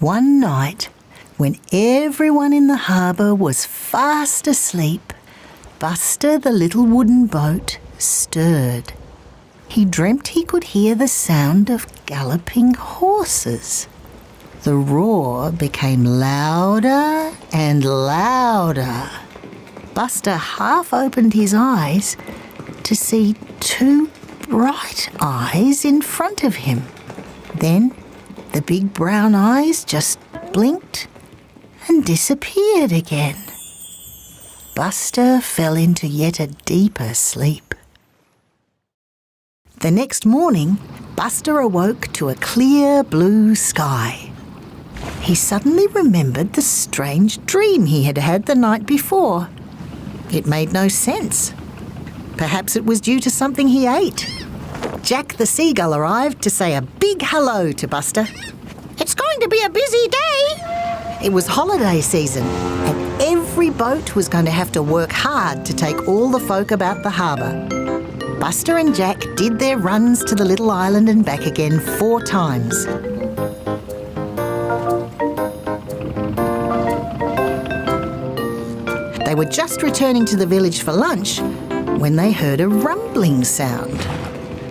One night, when everyone in the harbour was fast asleep, Buster the little wooden boat stirred. He dreamt he could hear the sound of galloping horses. The roar became louder and louder. Buster half opened his eyes to see two bright eyes in front of him. Then the big brown eyes just blinked and disappeared again. Buster fell into yet a deeper sleep. The next morning, Buster awoke to a clear blue sky. He suddenly remembered the strange dream he had had the night before. It made no sense. Perhaps it was due to something he ate. Jack the seagull arrived to say a big hello to Buster. "It's going to be a busy day." It was holiday season, and every boat was going to have to work hard to take all the folk about the harbour. Buster and Jack did their runs to the little island and back again 4 times. They were just returning to the village for lunch when they heard a rumbling sound.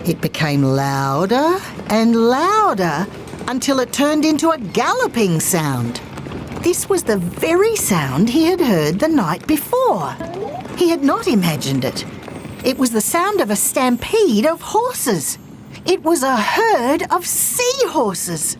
It became louder and louder until it turned into a galloping sound. This was the very sound he had heard the night before. He had not imagined it. It was the sound of a stampede of horses. It was a herd of seahorses.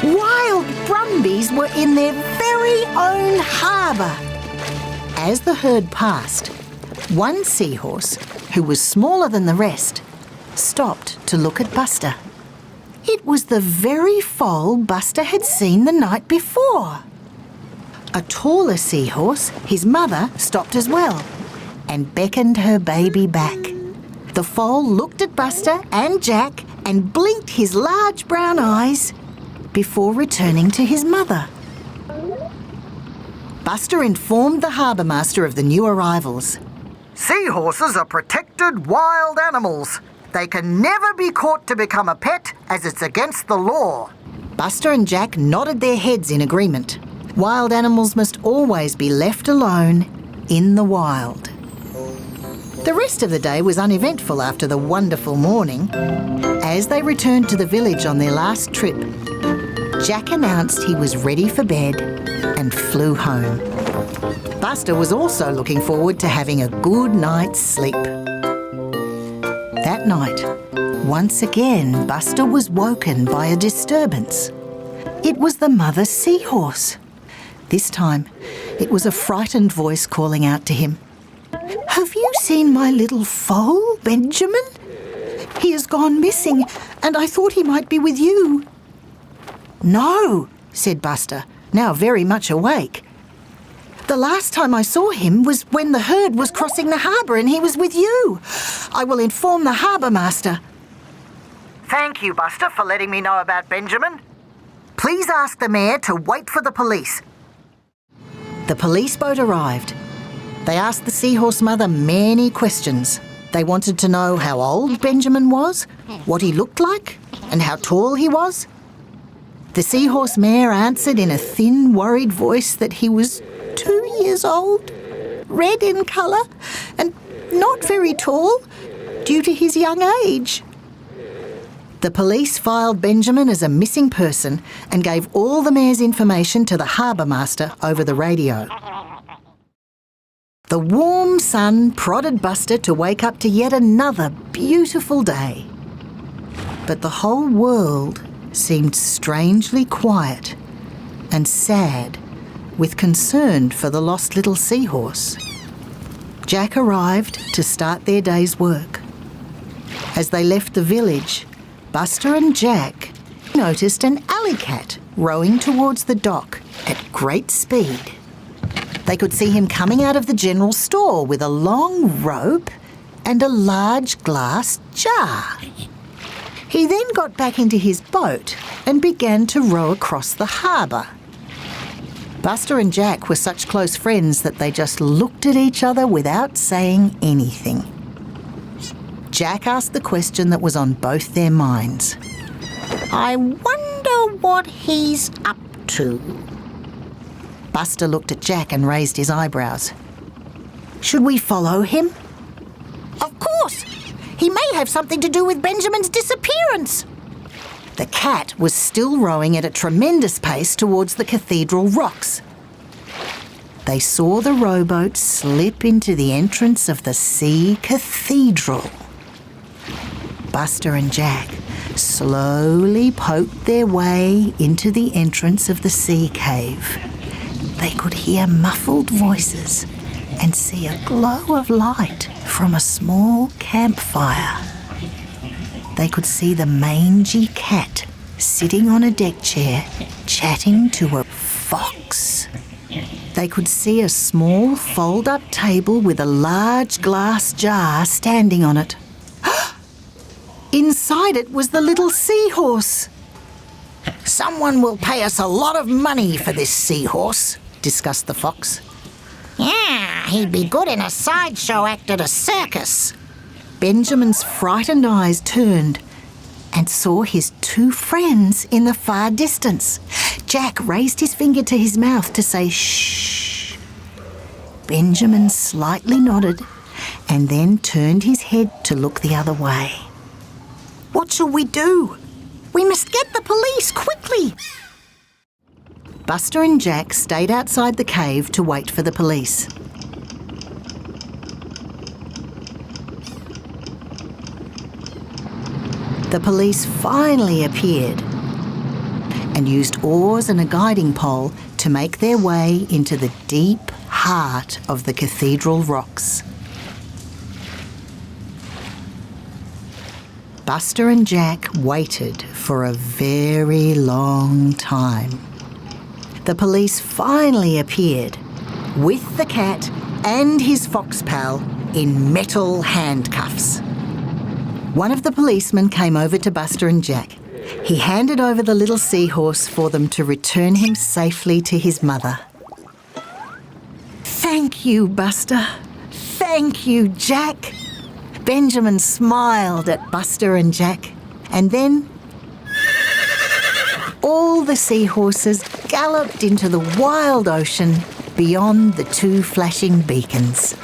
Wild Brumbies were in their very own harbour. As the herd passed, one seahorse, who was smaller than the rest, stopped to look at Buster. It was the very foal Buster had seen the night before. A taller seahorse, his mother, stopped as well and beckoned her baby back. The foal looked at Buster and Jack and blinked his large brown eyes before returning to his mother. Buster informed the harbour master of the new arrivals. "Seahorses are protected wild animals. They can never be caught to become a pet as it's against the law." Buster and Jack nodded their heads in agreement. Wild animals must always be left alone in the wild. The rest of the day was uneventful after the wonderful morning. As they returned to the village on their last trip, Jack announced he was ready for bed and flew home. Buster was also looking forward to having a good night's sleep. That night, once again, Buster was woken by a disturbance. It was the mother seahorse. This time, it was a frightened voice calling out to him. "Have you seen my little foal, Benjamin? He has gone missing, and I thought he might be with you." "No," said Buster, now very much awake. "The last time I saw him was when the herd was crossing the harbour and he was with you. I will inform the harbour master." "Thank you, Buster, for letting me know about Benjamin. Please ask the mayor to wait for the police." The police boat arrived. They asked the seahorse mother many questions. They wanted to know how old Benjamin was, what he looked like, and how tall he was. The seahorse mayor answered in a thin, worried voice that he was 2 years old, red in colour, and not very tall due to his young age. The police filed Benjamin as a missing person and gave all the mayor's information to the harbour master over the radio. The warm sun prodded Buster to wake up to yet another beautiful day. But the whole world seemed strangely quiet and sad, with concern for the lost little seahorse. Jack arrived to start their day's work. As they left the village, Buster and Jack noticed an alley cat rowing towards the dock at great speed. They could see him coming out of the general store with a long rope and a large glass jar. He then got back into his boat and began to row across the harbour. Buster and Jack were such close friends that they just looked at each other without saying anything. Jack asked the question that was on both their minds. I wonder what he's up to. Buster looked at Jack and raised his eyebrows. Should we follow him? Of course! He may have something to do with Benjamin's disappearance. The cat was still rowing at a tremendous pace towards the cathedral rocks. They saw the rowboat slip into the entrance of the sea cathedral. Buster and Jack slowly poked their way into the entrance of the sea cave. They could hear muffled voices and see a glow of light from a small campfire. They could see the mangy cat sitting on a deck chair chatting to a fox. They could see a small fold-up table with a large glass jar standing on it. Inside it was the little seahorse. Someone will pay us a lot of money for this seahorse, discussed the fox. Yeah, he'd be good in a sideshow act at a circus. Benjamin's frightened eyes turned and saw his two friends in the far distance. Jack raised his finger to his mouth to say shh. Benjamin slightly nodded and then turned his head to look the other way. What shall we do? We must get the police quickly. Buster and Jack stayed outside the cave to wait for the police. The police finally appeared and used oars and a guiding pole to make their way into the deep heart of the cathedral rocks. Buster and Jack waited for a very long time. The police finally appeared with the cat and his fox pal in metal handcuffs. One of the policemen came over to Buster and Jack. He handed over the little seahorse for them to return him safely to his mother. Thank you, Buster. Thank you, Jack. Benjamin smiled at Buster and Jack, and then all the seahorses galloped into the wild ocean beyond the two flashing beacons.